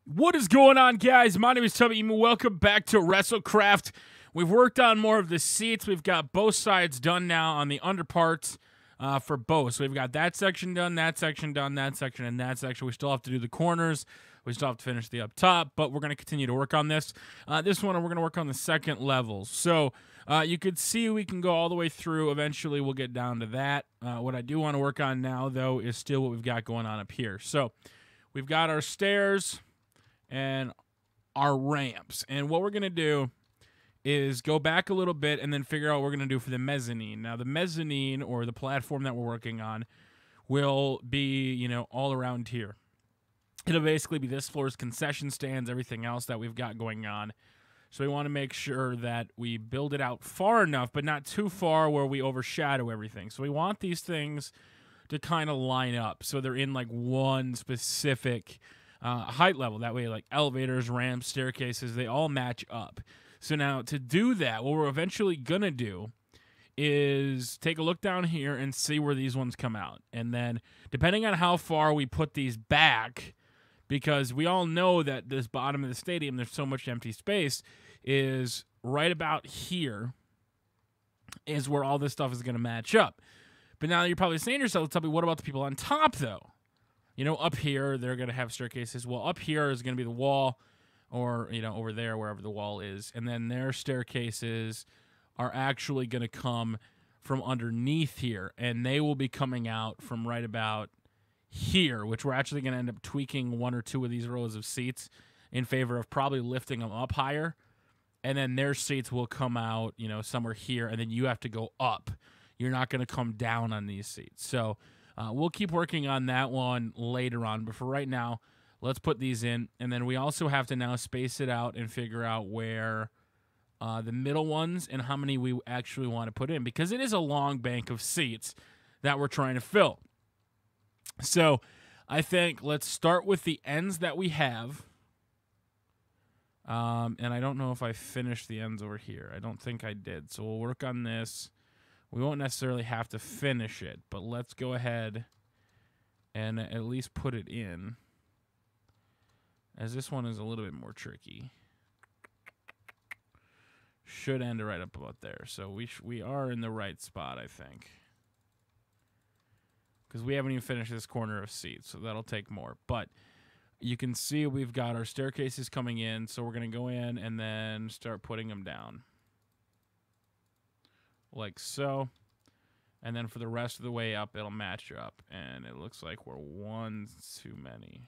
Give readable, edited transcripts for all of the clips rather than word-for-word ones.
What is going on, guys? My name is Tubby. Welcome back to Wrestlecraft. We've worked on more of the seats. We've got both sides done now on the underparts for both. So we've got that section done, that section done, that section, and that section. We still have to do the corners. We still have to finish the up top, but we're going to continue to work on this. This one, we're going to work on the second levels. So you could see we can go all the way through. Eventually, we'll get down to that. What I do want to work on now, though, is still what we've got going on up here. So we've got our stairs and our ramps. And what we're going to do is go back a little bit and then figure out what we're going to do for the mezzanine. Now, the mezzanine, or the platform that we're working on, will be, all around here. It'll basically be this floor's concession stands, everything else that we've got going on. So we want to make sure that we build it out far enough, but not too far where we overshadow everything. So we want these things to kind of line up so they're in like one specific height level. That way, like elevators, ramps, staircases, they all match up. So now to do that, what we're eventually going to do is take a look down here and see where these ones come out. And then depending on how far we put these back, because we all know that this bottom of the stadium, there's so much empty space, is right about here is where all this stuff is going to match up. But now you're probably saying to yourself, tell me, what about the people on top, though? Up here, they're going to have staircases. Well, up here is going to be the wall, or, over there, wherever the wall is. And then their staircases are actually going to come from underneath here, and they will be coming out from right about here, which we're actually going to end up tweaking one or two of these rows of seats in favor of probably lifting them up higher. And then their seats will come out, somewhere here, and then you have to go up. You're not going to come down on these seats. So we'll keep working on that one later on. But for right now, let's put these in. And then we also have to now space it out and figure out where the middle ones and how many we actually want to put in, because it is a long bank of seats that we're trying to fill. So I think let's start with the ends that we have. And I don't know if I finished the ends over here. I don't think I did. So we'll work on this. We won't necessarily have to finish it, but let's go ahead and at least put it in, as this one is a little bit more tricky. Should end right up about there. So we are in the right spot, I think, because we haven't even finished this corner of seats, so that'll take more. But you can see we've got our staircases coming in, so we're going to go in and then start putting them down. Like so. And then for the rest of the way up, it'll match up. And it looks like we're one too many.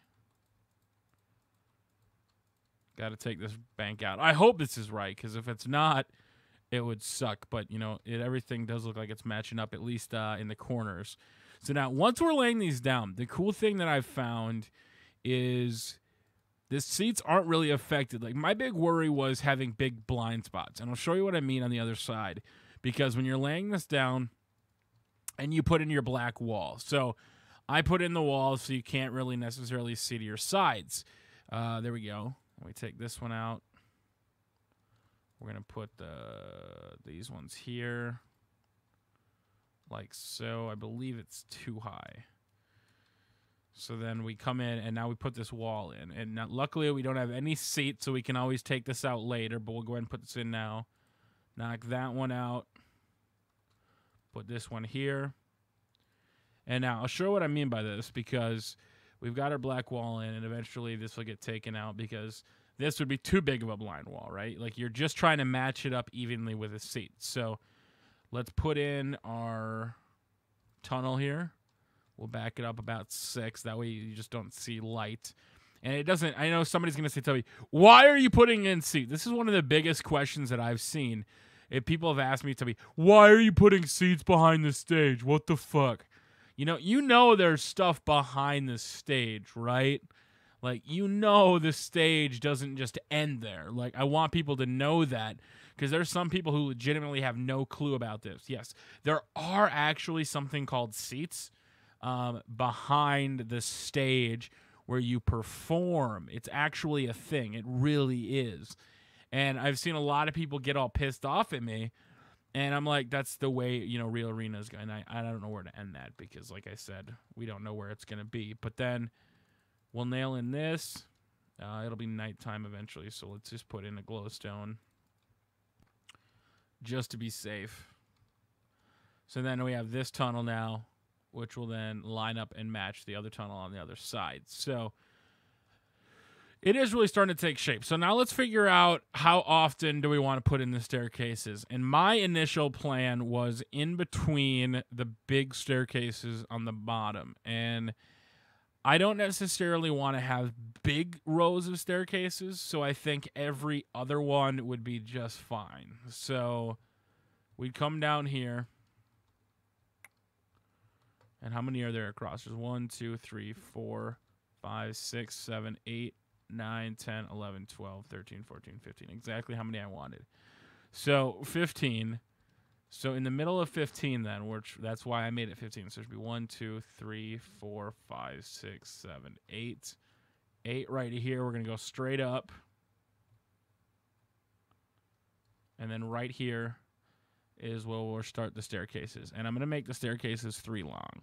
Got to take this bank out. I hope this is right, because if it's not, it would suck. But, everything does look like it's matching up, at least in the corners. So now, once we're laying these down, the cool thing that I've found is the seats aren't really affected. Like, my big worry was having big blind spots. And I'll show you what I mean on the other side. Because when you're laying this down and you put in your black wall. So I put in the wall so you can't really necessarily see to your sides. There we go. We take this one out. We're going to put these ones here. Like so. I believe it's too high. So then we come in, and now we put this wall in. And now, luckily, we don't have any seat, so we can always take this out later. But we'll go ahead and put this in now. Knock that one out. Put this one here. And now I'll show what I mean by this, because we've got our black wall in, and eventually this will get taken out, because this would be too big of a blind wall, right? Like, you're just trying to match it up evenly with a seat. So let's put in our tunnel here. We'll back it up about 6. That way you just don't see light. And it doesn't, I know somebody's going to say, Toby, why are you putting in seats? This is one of the biggest questions that I've seen. If people have asked me, Toby, why are you putting seats behind the stage? What the fuck? You know there's stuff behind the stage, right? Like, the stage doesn't just end there. Like, I want people to know that, because there's some people who legitimately have no clue about this. Yes, there are actually something called seats behind the stage where you perform. It's actually a thing. It really is. And I've seen a lot of people get all pissed off at me, and I'm like, that's the way, Real Arena is going. I don't know where to end that, because, like I said, we don't know where it's going to be. But then we'll nail in this, It'll be nighttime eventually, so let's just put in a glowstone just to be safe. So then we have this tunnel now, which will then line up and match the other tunnel on the other side. So it is really starting to take shape. So now let's figure out how often do we want to put in the staircases. And my initial plan was in between the big staircases on the bottom. And I don't necessarily want to have big rows of staircases, so I think every other one would be just fine. So we'd come down here. And how many are there across? There's 1, 2, 3, 4, 5, 6, 7, 8, 9, 10, 11, 12, 13, 14, 15. Exactly how many I wanted. So 15. So in the middle of 15 then, which that's why I made it 15. So there should be 1, 2, 3, 4, 5, 6, 7, 8. 8 right here. We're going to go straight up. And then right here is where we'll start the staircases. And I'm going to make the staircases 3 long.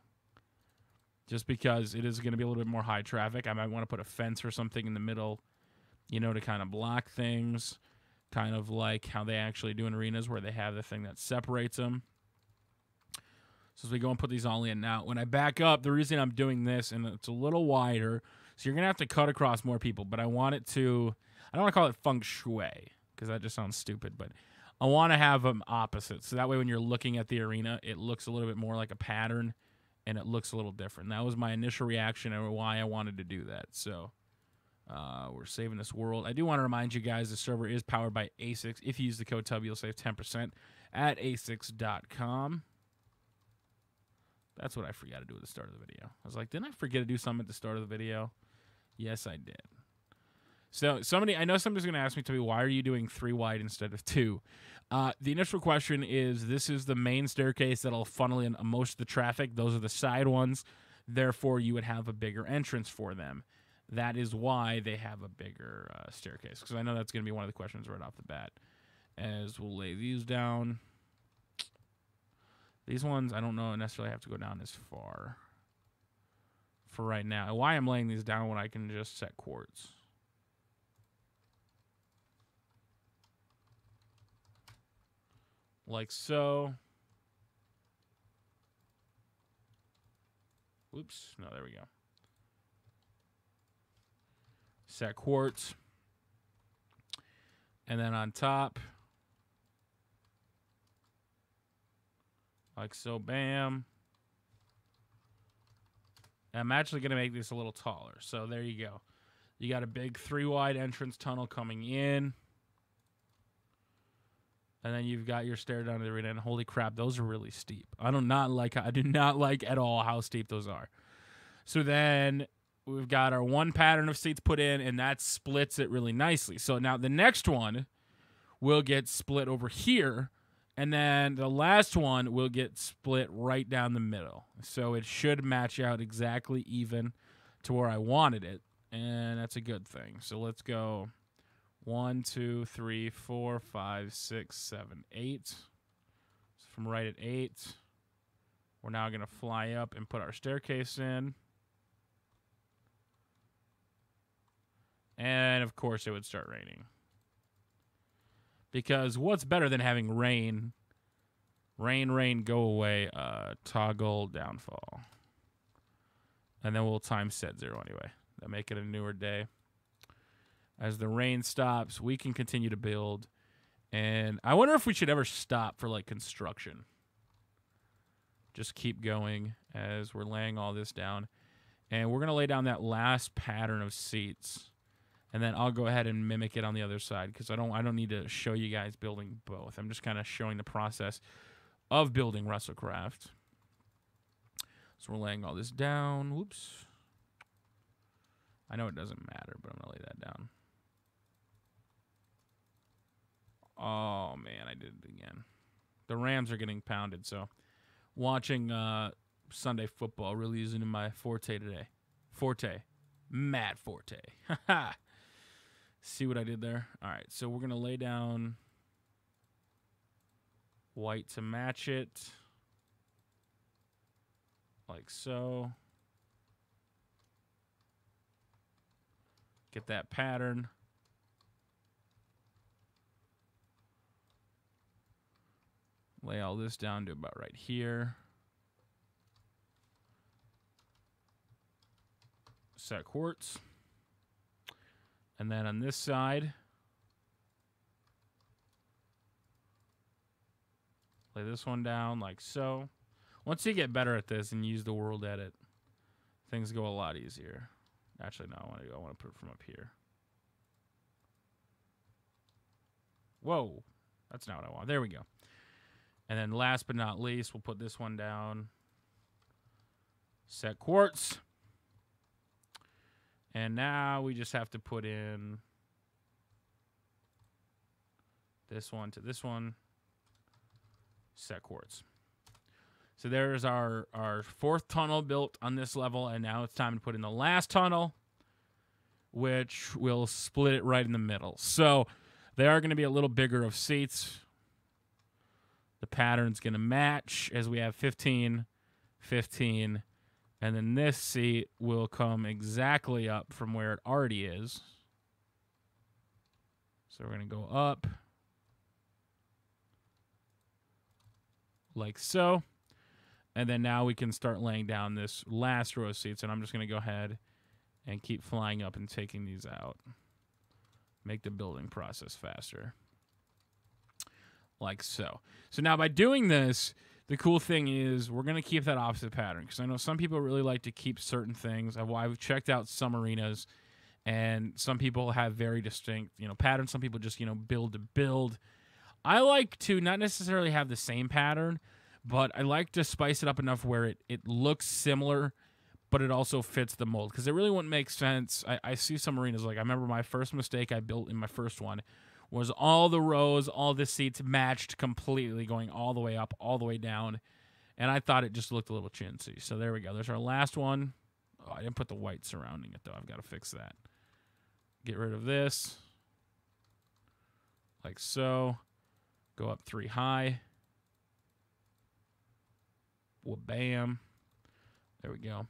Just because it is going to be a little bit more high traffic. I might want to put a fence or something in the middle, you know, to kind of block things. Kind of like how they actually do in arenas where they have the thing that separates them. So as we go and put these all in. Now, when I back up, the reason I'm doing this, and it's a little wider, so you're going to have to cut across more people. But I want it to, I don't want to call it feng shui, because that just sounds stupid. But I want to have them opposite. So that way when you're looking at the arena, it looks a little bit more like a pattern, and it looks a little different. That was my initial reaction and why I wanted to do that. So we're saving this world. I do want to remind you guys the server is powered by Acixs. If you use the code Tubby, you'll save 10% at Acixs.com. That's what I forgot to do at the start of the video. I was like, didn't I forget to do something at the start of the video? Yes, I did. So I know somebody's going to ask me, Tubby, why are you doing 3 wide instead of 2? The initial question is, this is the main staircase that'll funnel in most of the traffic. Those are the side ones. Therefore, you would have a bigger entrance for them. That is why they have a bigger staircase, because I know that's going to be one of the questions right off the bat. As we'll lay these down. These ones, I don't know necessarily have to go down as far for right now. Why I'm laying these down when I can just set quartz. Like so. Oops. No, there we go. Set quartz. And then on top. Like so, bam. And I'm actually going to make this a little taller. So there you go. You got a big 3-wide entrance tunnel coming in. And then you've got your stair down to the arena. And holy crap, those are really steep. I do not like at all how steep those are. So then we've got our one pattern of seats put in, and that splits it really nicely. So now the next one will get split over here. And then the last one will get split right down the middle. So it should match out exactly even to where I wanted it. And that's a good thing. So let's go 1, 2, 3, 4, 5, 6, 7, 8. So from right at 8, we're now going to fly up and put our staircase in. And, of course, it would start raining. Because what's better than having rain? Rain, rain, go away, toggle downfall. And then we'll time set 0 anyway. That'll make it a newer day. As the rain stops, we can continue to build. And I wonder if we should ever stop for, like, construction. Just keep going as we're laying all this down. And we're going to lay down that last pattern of seats. And then I'll go ahead and mimic it on the other side because I don't need to show you guys building both. I'm just kind of showing the process of building Wrestlecraft. So we're laying all this down. Whoops. I know it doesn't matter, but I'm going to lay that down. Oh, man, I did it again. The Rams are getting pounded, so watching Sunday football really isn't in my forte today. Forte. Mad forte. Haha. See what I did there? All right, so we're going to lay down white to match it. Like so. Get that pattern. Lay all this down to about right here. Set quartz. And then on this side, lay this one down like so. Once you get better at this and use the world edit, things go a lot easier. Actually, no, I want to put it from up here. Whoa, that's not what I want. There we go. And then last but not least, we'll put this one down. Set quartz. And now we just have to put in this one to this one. Set quartz. So there's our fourth tunnel built on this level, and now it's time to put in the last tunnel, which will split it right in the middle. So they are going to be a little bigger of seats. The pattern's going to match as we have 15, 15, and then this seat will come exactly up from where it already is. So we're going to go up like so. And then now we can start laying down this last row of seats. And I'm just going to go ahead and keep flying up and taking these out. Make the building process faster. Like so. So now by doing this, the cool thing is we're going to keep that opposite pattern. Because I know some people really like to keep certain things. I've checked out some arenas. And some people have very distinct, patterns. Some people just, build to build. I like to not necessarily have the same pattern, but I like to spice it up enough where it looks similar, but it also fits the mold. Because it really wouldn't make sense. I see some arenas, like I remember my first mistake I built in my first one was all the rows, all the seats matched completely, going all the way up, all the way down. And I thought it just looked a little chintzy. So there we go. There's our last one. Oh, I didn't put the white surrounding it, though. I've got to fix that. Get rid of this. Like so. Go up 3 high. Well, bam. There we go.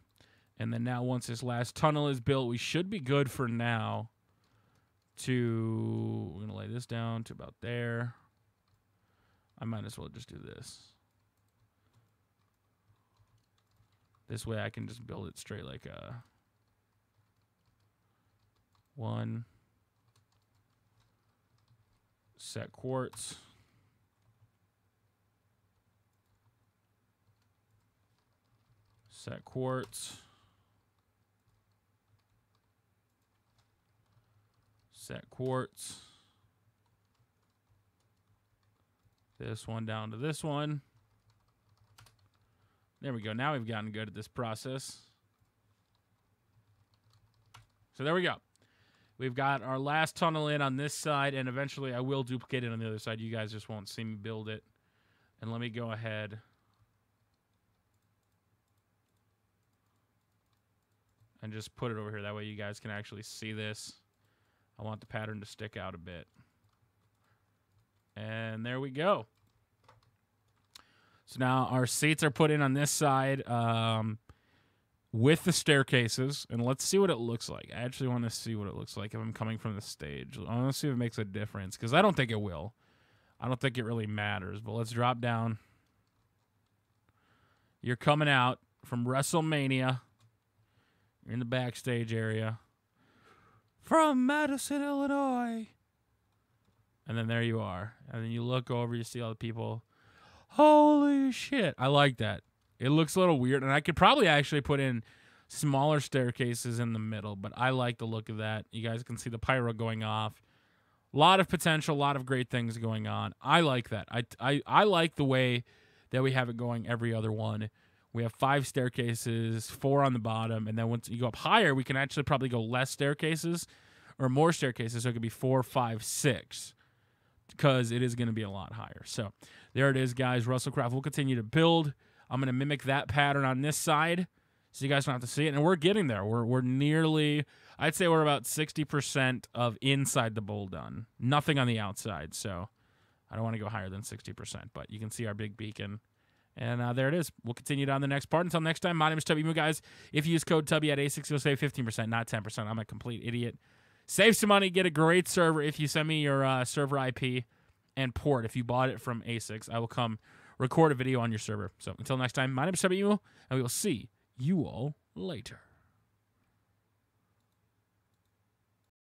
And then now once this last tunnel is built, we should be good for now to... We're going to lay this down to about there. I might as well just do this. This way I can just build it straight like a... 1. Set quartz. Set quartz. Set quartz. This one down to this one. There we go. Now we've gotten good at this process. So there we go. We've got our last tunnel in on this side, and eventually I will duplicate it on the other side. You guys just won't see me build it. And let me go ahead and just put it over here. That way you guys can actually see this. I want the pattern to stick out a bit. And there we go. So now our seats are put in on this side with the staircases. And let's see what it looks like. I actually want to see what it looks like if I'm coming from the stage. I want to see if it makes a difference, because I don't think it will. I don't think it really matters. But let's drop down. You're coming out from WrestleMania. You're in the backstage area. From Madison, Illinois. And then there you are. And then you look over, you see all the people. Holy shit. I like that. It looks a little weird. And I could probably actually put in smaller staircases in the middle. But I like the look of that. You guys can see the pyro going off. A lot of potential. A lot of great things going on. I like that. I like the way that we have it going every other one. We have 5 staircases, 4 on the bottom, and then once you go up higher, we can actually probably go less staircases or more staircases, so it could be 4, 5, 6, because it is going to be a lot higher. So there it is, guys. Wrestlecraft will continue to build. I'm going to mimic that pattern on this side, so you guys don't have to see it, and we're getting there. We're nearly, I'd say we're about 60% of inside the bowl done. Nothing on the outside, so I don't want to go higher than 60%, but you can see our big beacon. And there it is. We'll continue on the next part. Until next time, my name is Tubby. Guys, if you use code Tubby at Acixs, you'll save 15%, not 10%. I'm a complete idiot. Save some money, get a great server if you send me your server IP and port. If you bought it from Acixs, I will come record a video on your server. So until next time, my name is Tubby, and we will see you all later.